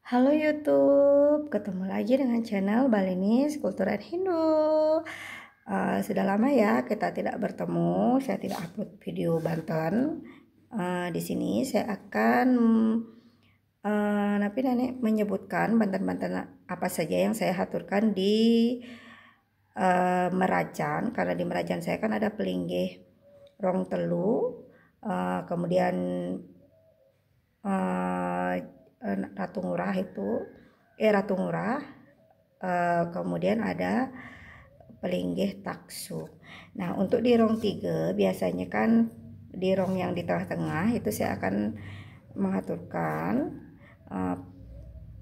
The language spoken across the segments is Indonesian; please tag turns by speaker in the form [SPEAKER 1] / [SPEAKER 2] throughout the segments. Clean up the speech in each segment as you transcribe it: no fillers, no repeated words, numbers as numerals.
[SPEAKER 1] Halo YouTube, ketemu lagi dengan channel Balinese Kultur and Hindu. Sudah lama ya kita tidak bertemu, saya tidak upload video Banten. Di sini saya akan menyebutkan Banten-Banten apa saja yang saya haturkan di Merajan, karena di Merajan saya kan ada pelinggih rong telu, kemudian Ratu Ngurah Ratu Ngurah, kemudian ada pelinggih taksu. Nah, untuk di rong 3 biasanya kan di rong yang di tengah-tengah itu saya akan mengaturkan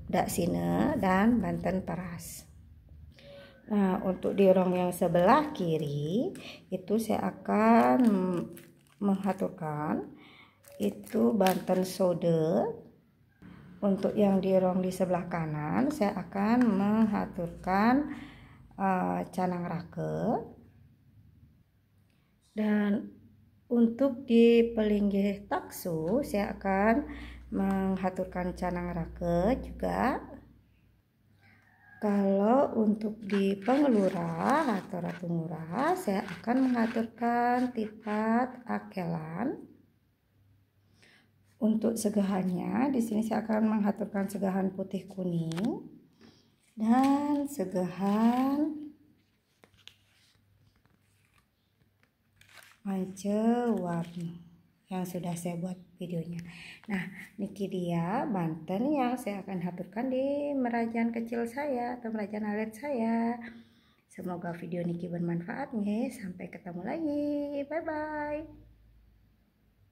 [SPEAKER 1] Dak Sine dan Banten Paras. Nah, untuk di rong yang sebelah kiri itu saya akan mengaturkan itu Banten Sode. Untuk yang di rong di sebelah kanan saya akan mengaturkan Canang Rake. Dan untuk di pelinggih taksu saya akan mengaturkan Canang Rake juga. Kalau untuk di pengelurah atau Ratu Ngurah saya akan mengaturkan Tipat Akelan. Untuk segahannya di sini saya akan mengaturkan segahan putih kuning dan segahan warni yang sudah saya buat videonya. Nah, niki dia Banten yang saya akan haturkan di merajan kecil saya atau merajan alit saya. Semoga video niki bermanfaat nih. Sampai ketemu lagi. Bye bye.